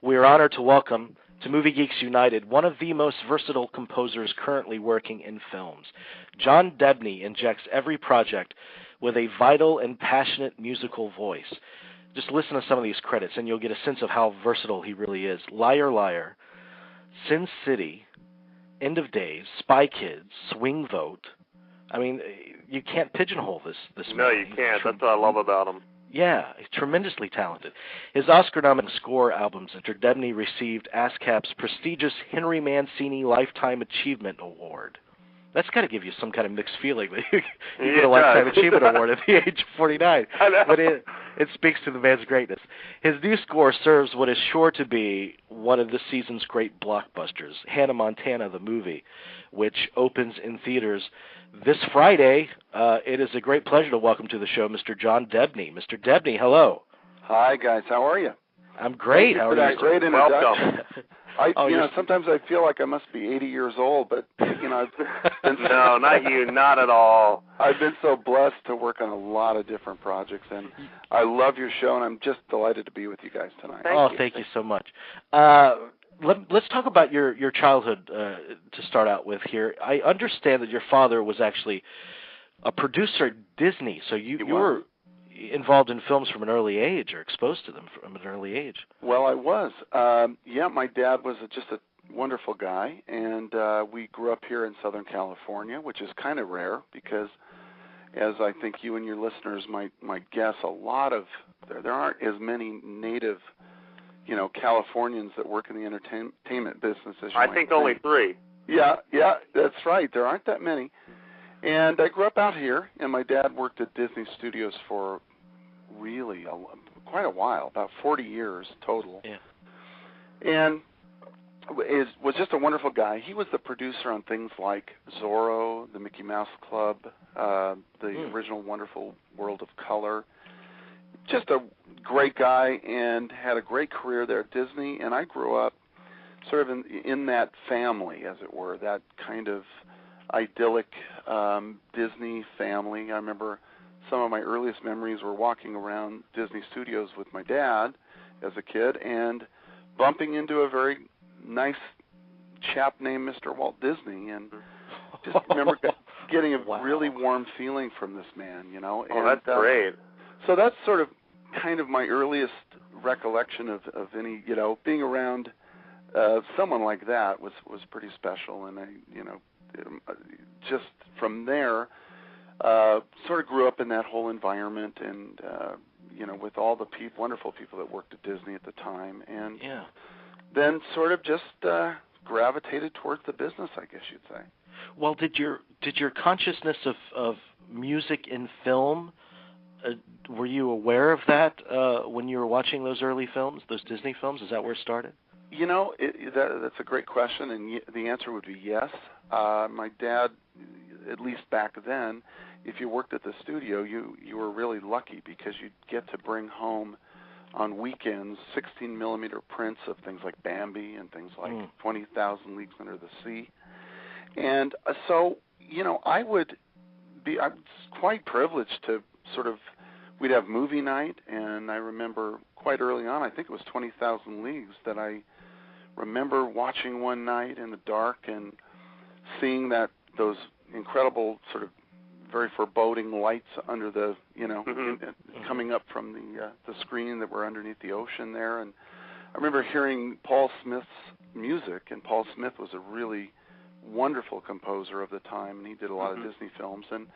We are honored to welcome to Movie Geeks United one of the most versatile composers currently working in films. John Debney injects every project with a vital and passionate musical voice. Just listen to some of these credits and you'll get a sense of how versatile he really is. Liar Liar, Sin City, End of Days, Spy Kids, Swing Vote. I mean, you can't pigeonhole this man. No, you can't. That's what I love about him. Yeah, he's tremendously talented. His Oscar-nominated score albums entered. Debney received ASCAP's prestigious Henry Mancini Lifetime Achievement Award. That's got to give you some kind of mixed feeling that you get a Lifetime Achievement Award at the age of 49. I know. But it speaks to the man's greatness. His new score serves what is sure to be one of this season's great blockbusters, Hannah Montana, the movie, which opens in theaters this Friday. It is a great pleasure to welcome to the show Mr. John Debney. Mr. Debney, hello. Hi, guys. How are you? I'm great. Thank you How for are that you? great introduction. Welcome. Sometimes I feel like I must be 80 years old, but I've been No, not you, not at all. I've been so blessed to work on a lot of different projects, and I love your show, and I'm just delighted to be with you guys tonight. Thank you so much. Let's talk about your childhood to start out with here. I understand that your father was actually a producer at Disney, so you were involved in films from an early age or exposed to them from an early age. Well, I was. My dad was just a wonderful guy, and we grew up here in Southern California, which is kind of rare because, as I think you and your listeners might guess, there aren't as many native Californians that work in the entertainment business as you might think. Only 3. Yeah, that's right. There aren't that many. And I grew up out here, and my dad worked at Disney Studios for really quite a while, about 40 years total. Yeah. And was just a wonderful guy. He was the producer on things like Zorro, the Mickey Mouse Club, the original Wonderful World of Color. Just a great guy and had a great career there at Disney, and I grew up sort of in that family, as it were, that kind of idyllic Disney family. I remember some of my earliest memories were walking around Disney Studios with my dad as a kid and bumping into a very nice chap named Mr. Walt Disney, and just remember getting a really warm feeling from this man, Oh, that's great. So that's sort of kind of my earliest recollection of any, being around someone like that was pretty special, and I, just from there, sort of grew up in that whole environment, and with all the wonderful people that worked at Disney at the time, and then sort of just gravitated towards the business, I guess you'd say. Well, did your consciousness of music in film, were you aware of that when you were watching those early films, those Disney films? Is that where it started? That's a great question, and the answer would be yes. My dad, at least back then, if you worked at the studio, you were really lucky because you'd get to bring home on weekends 16-millimeter prints of things like Bambi and things like 20,000 Leagues Under the Sea. And so, I was quite privileged to we'd have movie night, and I remember quite early on, I think it was 20,000 Leagues, that I remember watching one night in the dark and seeing those incredible sort of very foreboding lights under the, coming up from the screen that were underneath the ocean there. And I remember hearing Paul Smith's music, and Paul Smith was a really wonderful composer of the time, and he did a lot of Disney films. And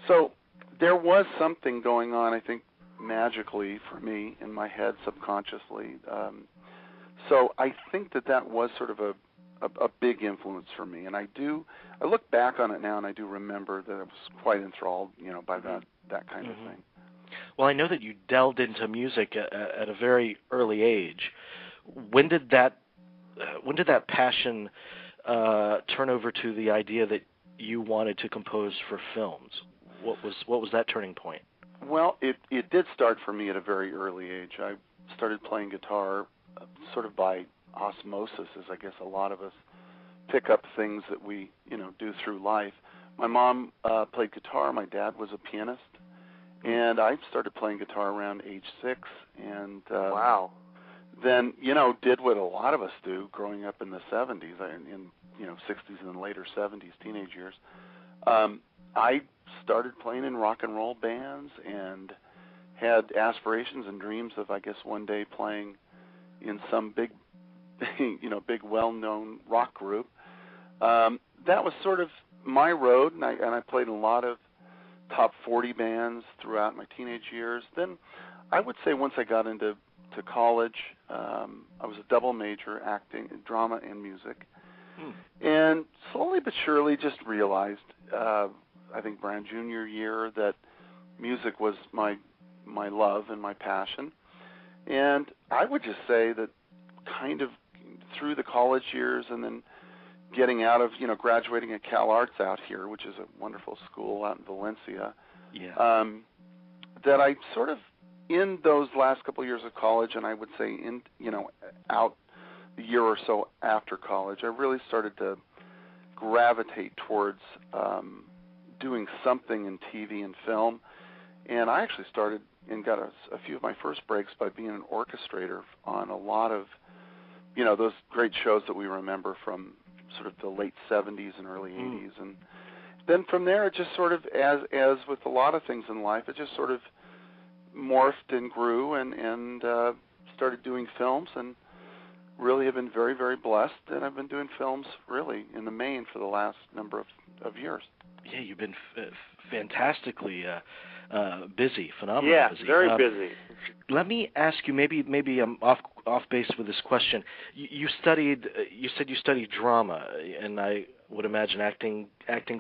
so there was something going on, I think, magically for me in my head subconsciously. So I think that was sort of a big influence for me, and I look back on it now, and I do remember that I was quite enthralled, by that kind of thing. Well, I know that you delved into music at a very early age. When did that passion turn over to the idea that you wanted to compose for films? What was that turning point? Well, it did start for me at a very early age. I started playing guitar sort of by osmosis, as I guess a lot of us pick up things that we, do through life. My mom played guitar. My dad was a pianist. And I started playing guitar around age 6. And wow. then, did what a lot of us do growing up in the 70s, in 60s and later 70s, teenage years. I started playing in rock and roll bands and had aspirations and dreams of, I guess, one day playing in some big, big well-known rock group. That was sort of my road, and I played in a lot of top 40 bands throughout my teenage years. Then I would say once I got into college, I was a double major, acting, drama, and music. And slowly but surely just realized, I think Brown Junior year, that music was my love and my passion. And I would just say that kind of through the college years and then getting out of, graduating at Cal Arts out here, which is a wonderful school out in Valencia, that I sort of, in those last couple of years of college, and I would say out the year or so after college, I really started to gravitate towards doing something in TV and film. And I actually started and got a few of my first breaks by being an orchestrator on a lot of, those great shows that we remember from sort of the late 70s and early 80s. And then from there, it just sort of, as with a lot of things in life, it just sort of morphed and grew and started doing films, and really have been very, very blessed. And I've been doing films really in the main for the last number of years. Yeah, you've been fantastically busy, phenomenally busy. Yeah, very busy. Let me ask you, maybe I'm off base with this question. You said you studied drama, and I would imagine acting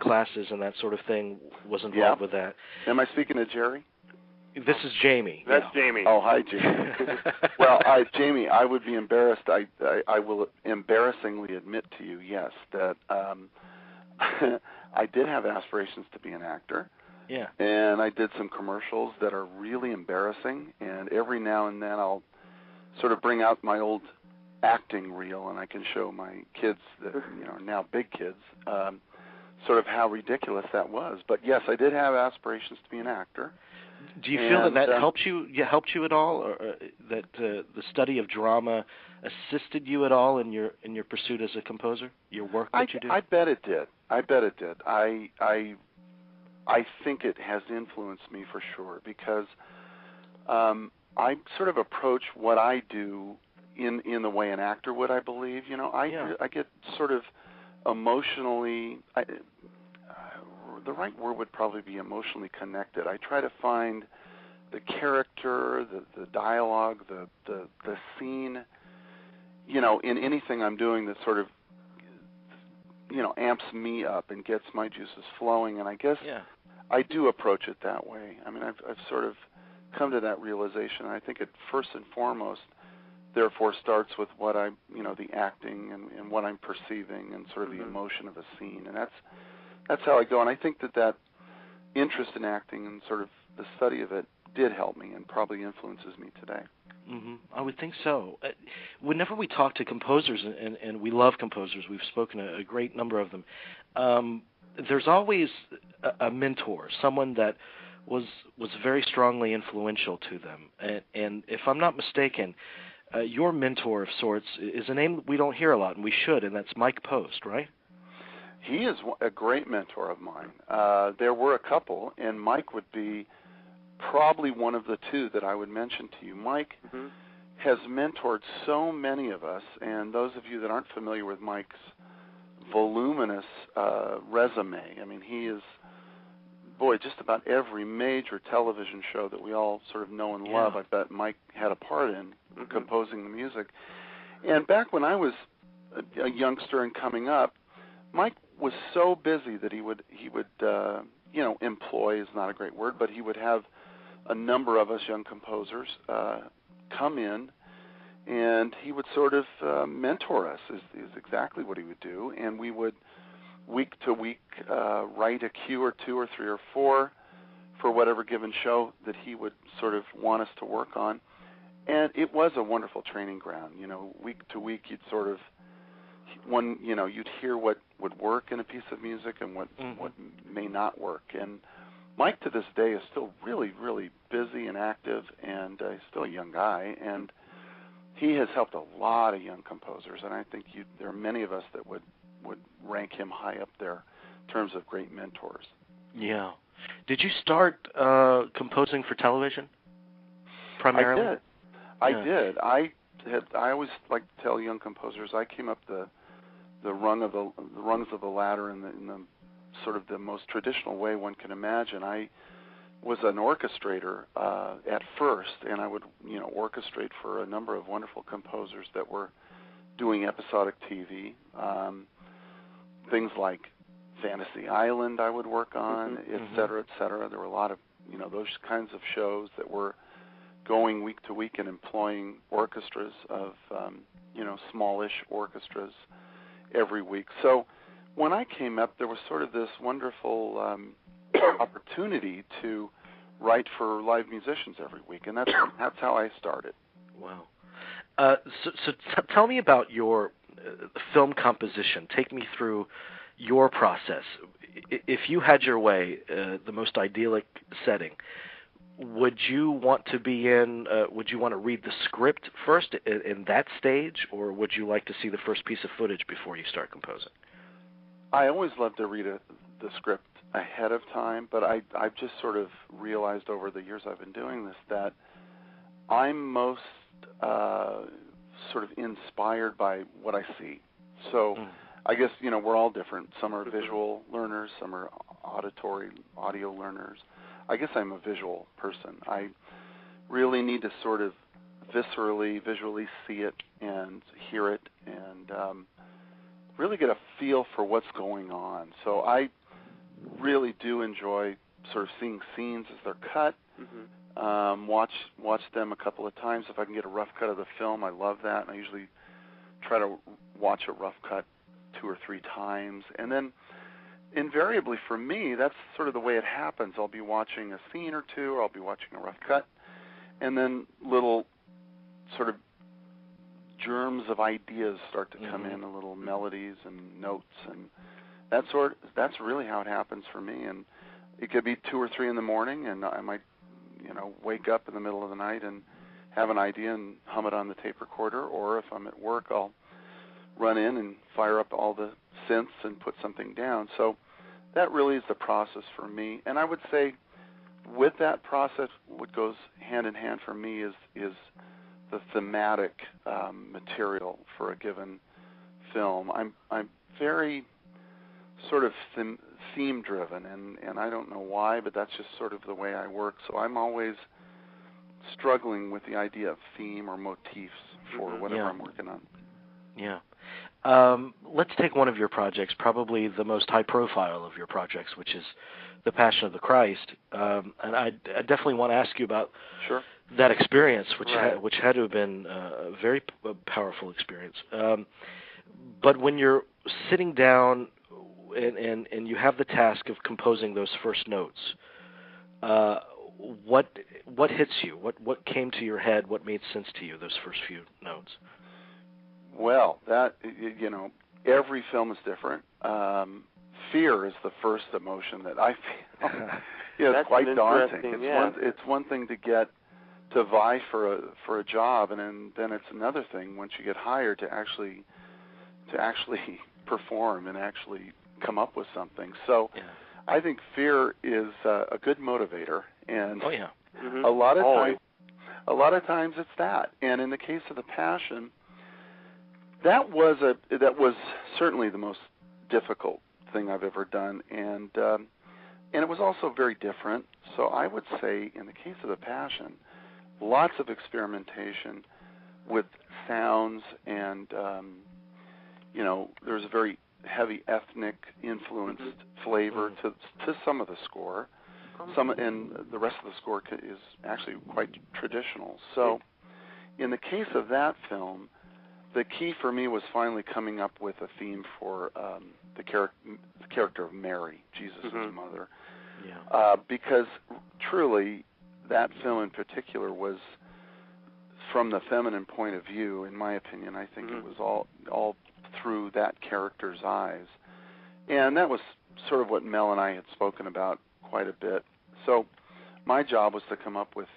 classes and that sort of thing was involved with that. Am I speaking to Jerry? This is Jamie. That's Jamie. Oh, hi, Jamie. Well, Jamie, I would be embarrassed. I will embarrassingly admit to you, yes, that I did have aspirations to be an actor. Yeah. And I did some commercials that are really embarrassing, and every now and then I'll sort of bring out my old acting reel, and I can show my kids that are now big kids sort of how ridiculous that was. But yes, I did have aspirations to be an actor. Do you feel that helped you? Helped you at all, or that the study of drama assisted you at all in your pursuit as a composer? Your work that you do? I bet it did. I think it has influenced me for sure, because I sort of approach what I do in the way an actor would, I believe. I get sort of emotionally. The right word would probably be emotionally connected. I try to find the character, the dialogue, the scene, in anything I'm doing that sort of, amps me up and gets my juices flowing. And I guess I do approach it that way. I mean, I've sort of come to that realization. I think it first and foremost, therefore, starts with what the acting and what I'm perceiving and sort of the emotion of a scene. And that's how I go, and I think that interest in acting and sort of the study of it did help me and probably influences me today. Mm-hmm. I would think so. Whenever we talk to composers, and we love composers, we've spoken to a great number of them, there's always a mentor, someone that was very strongly influential to them. And if I'm not mistaken, your mentor of sorts is a name we don't hear a lot, and we should, and that's Mike Post, right? He is a great mentor of mine. There were a couple, and Mike would be probably one of the two that I would mention to you. Mike has mentored so many of us, and those of you that aren't familiar with Mike's voluminous resume, I mean, he is, just about every major television show that we all sort of know and love, I bet Mike had a part in composing the music. And back when I was a youngster and coming up, Mike was so busy that he would employ is not a great word, but he would have a number of us young composers come in, and he would sort of mentor us is exactly what he would do, and we would week to week write a cue or two or three or four for whatever given show that he would sort of want us to work on. And it was a wonderful training ground. Week to week you'd sort of you'd hear what would work in a piece of music and what may not work. And Mike to this day is still really, really busy and active, and he's still a young guy, and he has helped a lot of young composers, and I think there are many of us that would rank him high up there in terms of great mentors. Yeah. Did you start composing for television primarily? I did. I always like to tell young composers I came up the rungs of the ladder in the sort of the most traditional way one can imagine. I was an orchestrator at first, and I would orchestrate for a number of wonderful composers that were doing episodic TV. Things like Fantasy Island I would work on, et cetera, et cetera. There were a lot of those kinds of shows that were going week to week and employing orchestras of smallish orchestras every week. So when I came up, there was sort of this wonderful opportunity to write for live musicians every week, and that's how I started. Wow. So tell me about your film composition. Take me through your process. If you had your way, the most idyllic setting, would you want to would you want to read the script first in that stage, or would you like to see the first piece of footage before you start composing? I always love to read the script ahead of time, but I've just sort of realized over the years I've been doing this that I'm most sort of inspired by what I see. So I guess, we're all different. Some are visual learners, some are audio learners. I guess I'm a visual person. I really need to sort of visually see it and hear it and really get a feel for what's going on. So I really do enjoy sort of seeing scenes as they're cut. Watch them a couple of times. If I can get a rough cut of the film, I love that. And I usually try to watch a rough cut 2 or 3 times. And then invariably for me, that's sort of the way it happens. I'll be watching a scene or two, or I'll be watching a rough cut, and then little sort of germs of ideas start to come in, little melodies and notes, and that's really how it happens for me. And it could be 2 or 3 in the morning, and I might wake up in the middle of the night and have an idea and hum it on the tape recorder, or if I'm at work, I'll run in and fire up all the synths and put something down. So that really is the process for me. And I would say with that process, what goes hand in hand for me is the thematic material for a given film. I'm very sort of theme driven, and I don't know why, but that's just sort of the way I work. So I'm always struggling with the idea of theme or motifs for whatever I'm working on. Yeah. Let's take one of your projects, probably the most high profile of your projects, which is The Passion of the Christ. And I definitely want to ask you about that experience, which had to have been a very powerful experience. But when you're sitting down and you have the task of composing those first notes, what hits you? What came to your head? What made sense to you, those first few notes? Well, that, every film is different. Fear is the first emotion that I feel. It's quite daunting. It's one thing to get to vie for a job, and then it's another thing once you get hired to actually perform and actually come up with something. So I think fear is a good motivator, and a lot of times it's that. And in the case of The Passion, that was certainly the most difficult thing I've ever done, and it was also very different. So I would say, in the case of The Passion, lots of experimentation with sounds, and there's a very heavy ethnic influenced flavor to some of the score. And the rest of the score is actually quite traditional. So in the case of that film, the key for me was finally coming up with a theme for the character of Mary, Jesus' mother, because truly that film in particular was, from the feminine point of view, in my opinion, I think it was all through that character's eyes, and that was sort of what Mel and I had spoken about quite a bit. So my job was to come up with,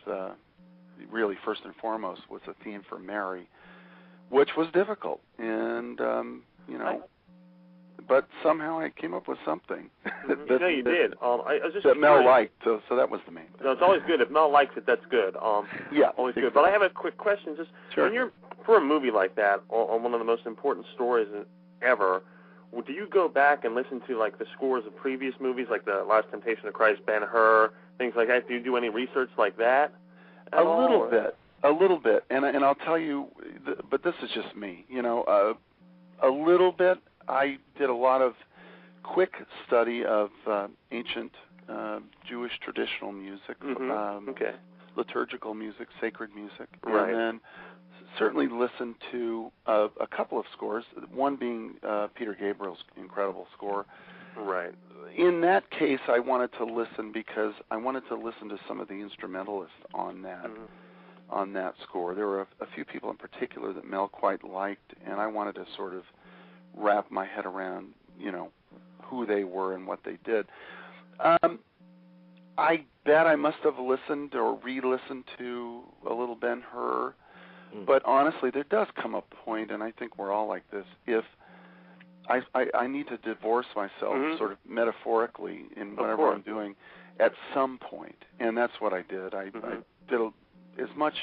really first and foremost, was a theme for Mary. which was difficult, and but somehow I came up with something. You did. I was just that Mel liked, so that was the main thing. No, it's always good. If Mel likes it, that's good. Yeah, always good. But I have a quick question. Just sure. When you're for a movie like that, on one of the most important stories ever, do you go back and listen to like the scores of previous movies, like The Last Temptation of Christ, Ben-Hur, things like that? Do you do any research like that? A little bit, and I'll tell you, but this is just me. A little bit. I did a lot of quick study of ancient Jewish traditional music, liturgical music, sacred music, right. And then certainly listened to a couple of scores, one being Peter Gabriel's incredible score. Right. In that case, I wanted to listen because I wanted to listen to some of the instrumentalists on that score. There were a few people in particular that Mel quite liked, and I wanted to sort of wrap my head around, who they were and what they did. I bet I must have listened or re-listened to a little Ben-Hur, but honestly, there does come a point, and I think we're all like this, if I need to divorce myself sort of metaphorically in whatever I'm doing at some point, and that's what I did. I did as much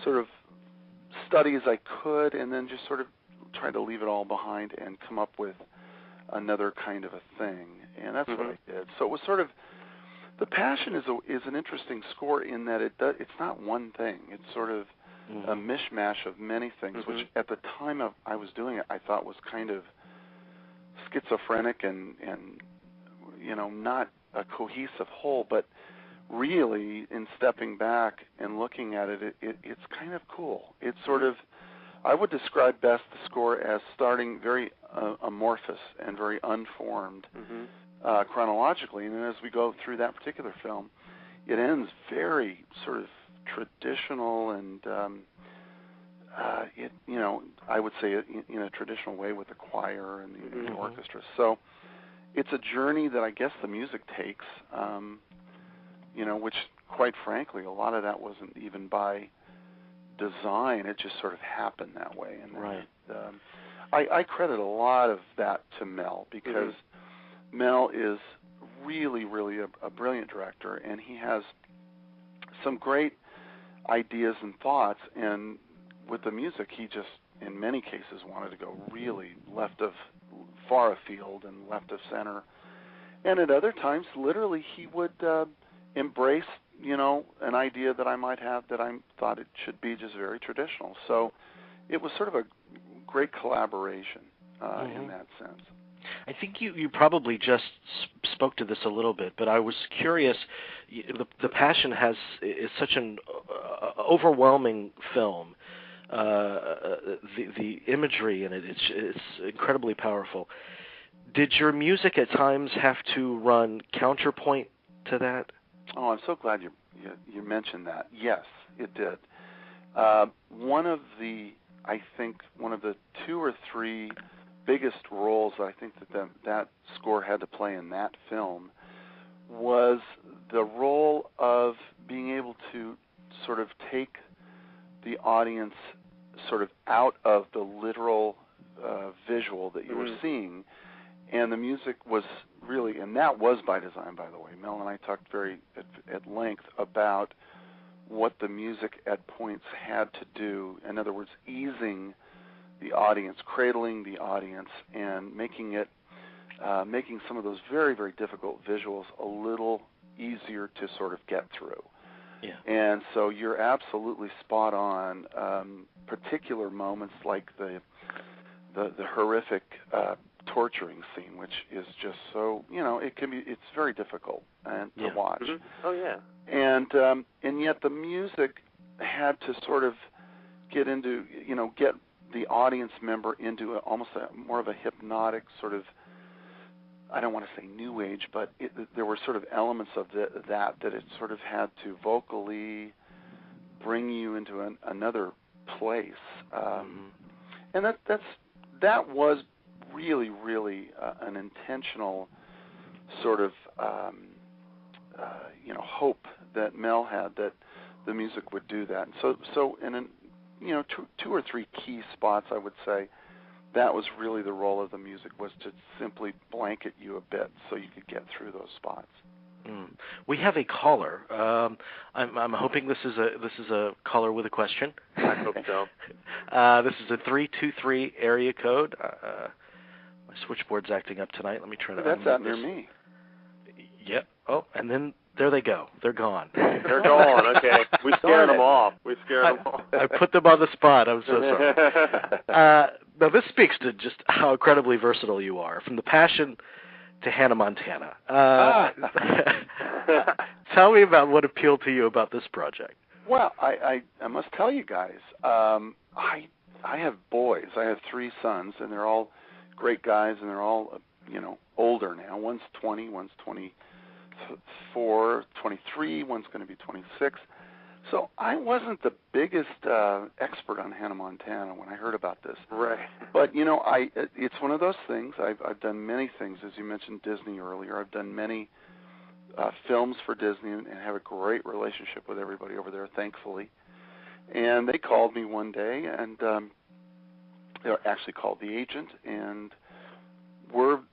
sort of study as I could, and then just sort of tried to leave it all behind and come up with another kind of a thing, and that's what I did. So it was sort of, The Passion is an interesting score in that it's not one thing. It's sort of a mishmash of many things, which at the time I was doing it, I thought was kind of schizophrenic and not a cohesive whole, but really, in stepping back and looking at it, it's kind of cool. It's sort of, I would describe best the score as starting very amorphous and very unformed chronologically, and then as we go through that particular film, it ends very sort of traditional and I would say in a traditional way with the choir and the orchestra. So it's a journey that I guess the music takes, which quite frankly, a lot of that wasn't even by design. It just sort of happened that way. And right. I credit a lot of that to Mel, because Mel is really, really a brilliant director, and he has some great ideas and thoughts, and with the music, he just, in many cases, wanted to go really far afield and left of center. And at other times, literally, he would embrace, an idea that I might have that I thought it should be just very traditional. So it was sort of a great collaboration in that sense. I think you probably just spoke to this a little bit, but I was curious. The Passion is such an overwhelming film. The imagery in it's incredibly powerful. Did your music at times have to run counterpoint to that? Oh, I'm so glad you mentioned that. Yes, it did. One of the 2 or 3 biggest roles I think that score had to play in that film was the role of being able to sort of take the audience sort of out of the literal visual that you were seeing, and the music was really, and that was by design, by the way. Mel and I talked very at length about what the music at points had to do. In other words, easing the audience, cradling the audience, and making some of those very, very difficult visuals a little easier to sort of get through. Yeah. And so you're absolutely spot on. Particular moments like the horrific torturing scene, which is just so, it's very difficult to watch. Oh yeah. And yet the music had to sort of get into, get the audience member into almost more of a hypnotic sort of, I don't want to say new age, but there were sort of elements of that it sort of had to vocally bring you into another place, and that was really, really an intentional sort of hope that Mel had that the music would do that. And so two or three key spots, I would say. That was really the role of the music, was to simply blanket you a bit so you could get through those spots. We have a caller. I'm hoping this is a caller with a question. I hope so. This is a 323 area code. My switchboard's acting up tonight. Let me try to. That's out near me. Yep. Oh, and then there they go. They're gone. They're gone. Okay. We scared them off. I put them on the spot. I'm so sorry. Now, this speaks to just how incredibly versatile you are, from the passion to Hannah Montana. Tell me about what appealed to you about this project. Well, I must tell you guys, I have boys. I have 3 sons, and they're all great guys, and they're all older now. One's 20, one's 24, 23, one's going to be 26. So I wasn't the biggest expert on Hannah Montana when I heard about this. Right. But it's one of those things. I've done many things, as you mentioned Disney earlier. I've done many films for Disney and have a great relationship with everybody over there, thankfully. And they called me one day, and they actually called the agent, and were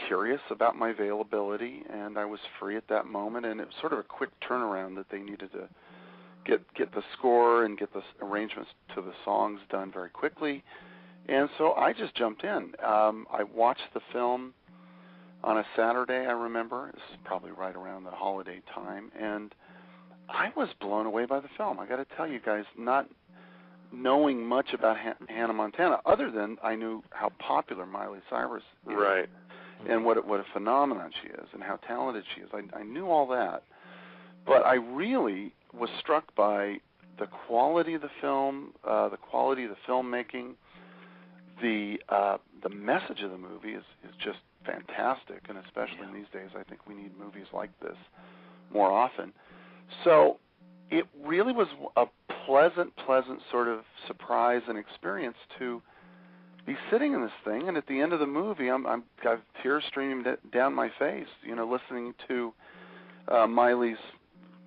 curious about my availability, and I was free at that moment. And it was sort of a quick turnaround that they needed to get the score and get the arrangements to the songs done very quickly. And so I just jumped in. I watched the film on a Saturday, I remember. This is probably right around the holiday time. And I was blown away by the film. I got to tell you guys, not knowing much about Hannah Montana, other than I knew how popular Miley Cyrus is. Right. And what a phenomenon she is and how talented she is. I knew all that. But I really was struck by the quality of the film, the quality of the filmmaking. The message of the movie is just fantastic, and especially in these days, I think we need movies like this more often. So it really was a pleasant sort of surprise and experience to be sitting in this thing, and at the end of the movie, I've tears streaming down my face, listening to Miley's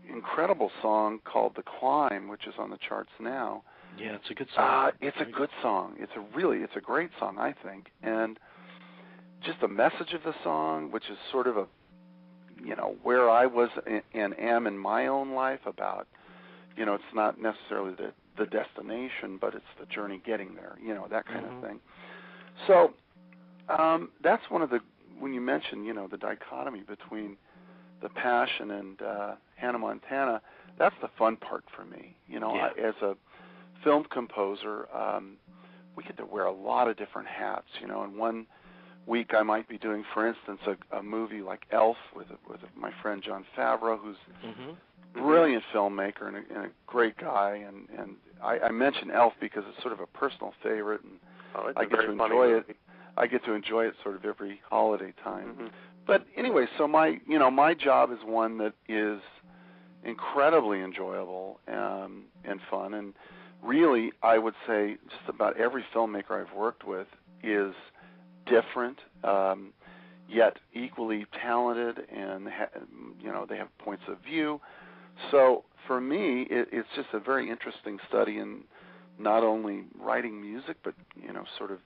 incredible song called "The Climb," which is on the charts now. Yeah, it's a good song. It's a good song. It's a great song, I think. And just the message of the song, which is sort of where I was and am in my own life about, it's not necessarily the destination, but it's the journey getting there, that kind of thing. So that's one of when you mention, the dichotomy between the passion and Hannah Montana, that's the fun part for me. As a film composer, we get to wear a lot of different hats. And one week I might be doing, for instance, a movie like Elf with my friend John Favreau, who's a brilliant filmmaker and a great guy. And I mention Elf because it's sort of a personal favorite, and I get to enjoy it. I get to enjoy it sort of every holiday time. But anyway, so my job is one that is incredibly enjoyable and fun, and really, I would say just about every filmmaker I've worked with is different, yet equally talented, and they have points of view. So for me, it's just a very interesting study in not only writing music, but sort of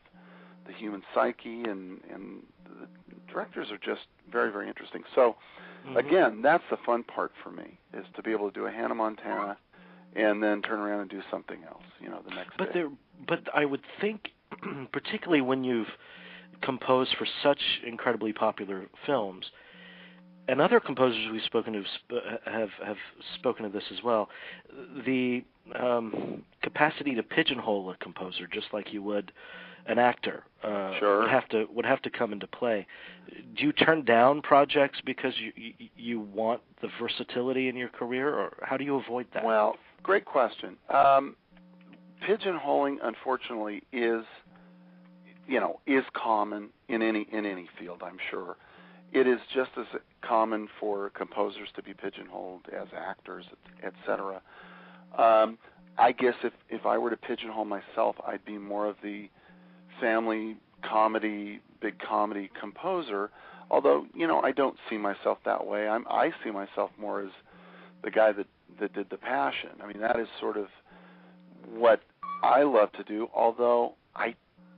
the human psyche, and the directors are just very, very interesting. So again, that's the fun part for me, is to be able to do a Hannah Montana and then turn around and do something else, the next day. But I would think, particularly when you've composed for such incredibly popular films, and other composers we've spoken to have spoken of this as well, the capacity to pigeonhole a composer, just like you would an actor, sure, would have to come into play. Do you turn down projects because you want the versatility in your career, or how do you avoid that? Well, great question. Pigeonholing, unfortunately, is common in any field, I'm sure. It is just as common for composers to be pigeonholed as actors, etc. I guess if I were to pigeonhole myself, I'd be more of the family comedy, big comedy composer. Although, I don't see myself that way. I see myself more as the guy that did the passion. I mean, that is sort of what I love to do, although I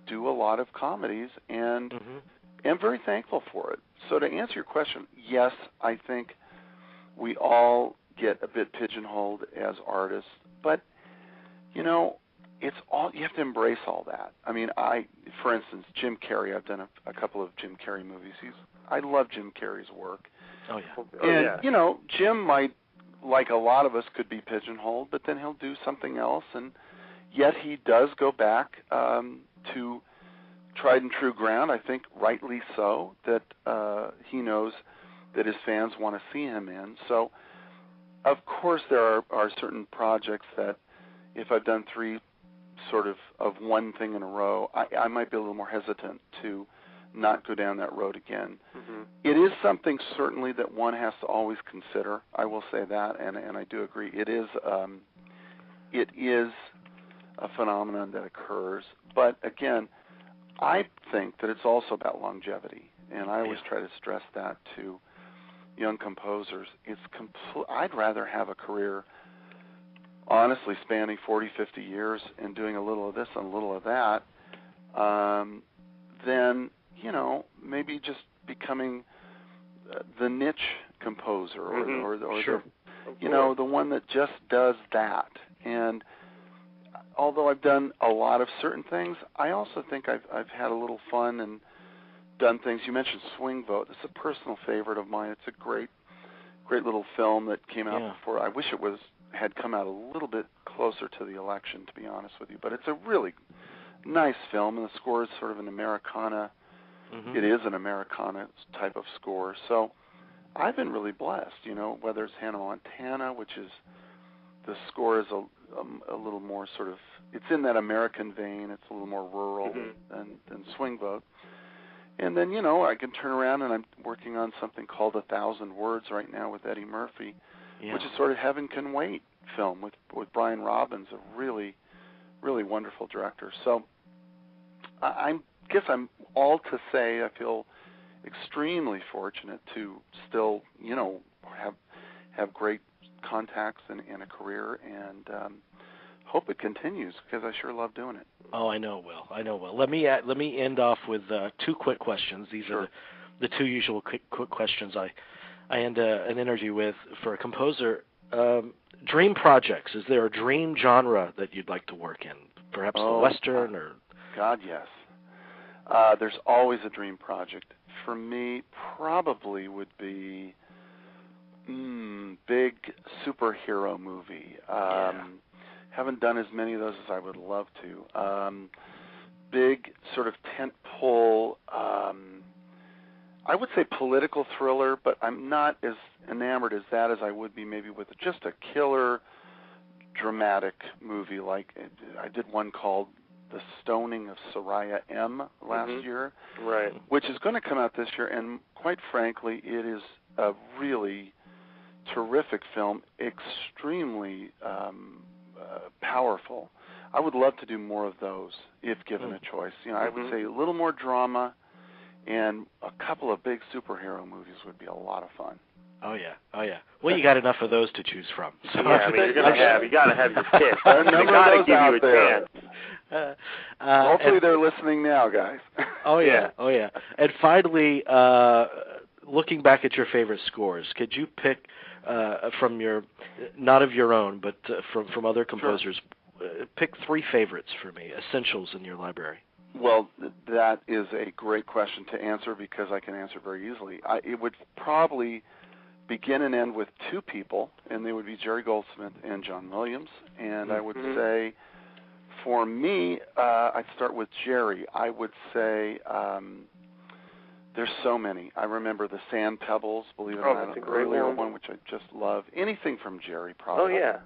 do a lot of comedies and am very thankful for it. So to answer your question, yes, I think we all get a bit pigeonholed as artists, but, you know, it's all, you have to embrace all that. I mean, for instance, Jim Carrey, I've done a couple of Jim Carrey movies. I love Jim Carrey's work. Oh, yeah. And, you know, Jim might, like a lot of us, could be pigeonholed, but then he'll do something else, and yet he does go back to tried and true ground, I think rightly so, that he knows that his fans want to see him in. So, of course, there are certain projects that if I've done three sort of one thing in a row, I might be a little more hesitant to not go down that road again. It is something certainly that one has to always consider. I will say that, and I do agree. It is a phenomenon that occurs, but again, I think that it's also about longevity, and I always try to stress that to young composers. I'd rather have a career, honestly, spanning 40, 50 years and doing a little of this and a little of that, than, you know, maybe just becoming the niche composer or the, you know, the one that just does that. And although I've done a lot of certain things, I also think I've had a little fun and done things. You mentioned Swing Vote. It's a personal favorite of mine. It's a great little film that came out before. I wish it had come out a little bit closer to the election, to be honest with you. But it's a really nice film, and the score is sort of an Americana. It is an Americana type of score. So I've been really blessed, you know, whether it's Hannah Montana, which is, the score is a little more sort of, it's in that American vein. It's a little more rural than Swing Vote. And then, you know, I can turn around and I'm working on something called 1,000 Words right now with Eddie Murphy, which is sort of Heaven Can Wait film with Brian Robbins, a really, really wonderful director. So I guess I'm all to say I feel extremely fortunate to still, you know, have great contacts and a career, and hope it continues because I sure love doing it. Oh, I know it will. Let me end off with two quick questions. These are the two usual quick questions I end an interview with for a composer. Dream projects. Is there a dream genre that you'd like to work in? Perhaps the Western or? God, yes. There's always a dream project. For me, probably would be big superhero movie. Haven't done as many of those as I would love to. Big sort of tentpole, I would say political thriller, but I'm not as enamored as that as I would be maybe with just a killer dramatic movie. Like I did one called The Stoning of Soraya M. last year, which is going to come out this year, and quite frankly, it is a really terrific film, extremely powerful. I would love to do more of those if given a choice. You know, I would say a little more drama and a couple of big superhero movies would be a lot of fun. Oh yeah. Well, you got enough of those to choose from. So. Yeah, I mean, you got to have your pick. They got to give you a chance. Hopefully they're listening now, guys. Oh yeah. And finally, looking back at your favorite scores, could you pick from your, not of your own, but from other composers, pick three favorites for me, essentials in your library? Well, that is a great question to answer because I can answer very easily. It would probably begin and end with two people, and they would be Jerry Goldsmith and John Williams. And I would say, for me, I'd start with Jerry. I would say there's so many. I remember the Sand Pebbles, believe it or not, an earlier one, which I just love. Anything from Jerry, probably. Oh, yeah.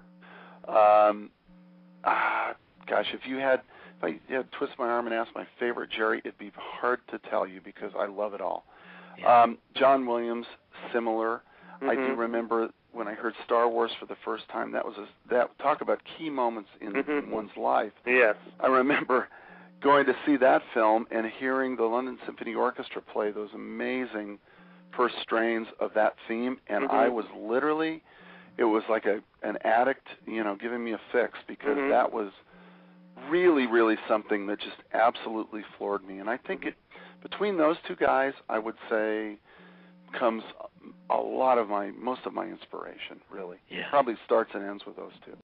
Gosh, if I had twist my arm and ask my favorite Jerry, it'd be hard to tell you because I love it all. Yeah. John Williams, similar. I do remember when I heard Star Wars for the first time. That talk about key moments in one's life. Yes. I remember going to see that film and hearing the London Symphony Orchestra play those amazing first strains of that theme, and I was literally, it was like an addict, you know, giving me a fix because that was really, really something that just absolutely floored me. And I think between those two guys, I would say, comes most of my inspiration, really. Yeah. Probably starts and ends with those two.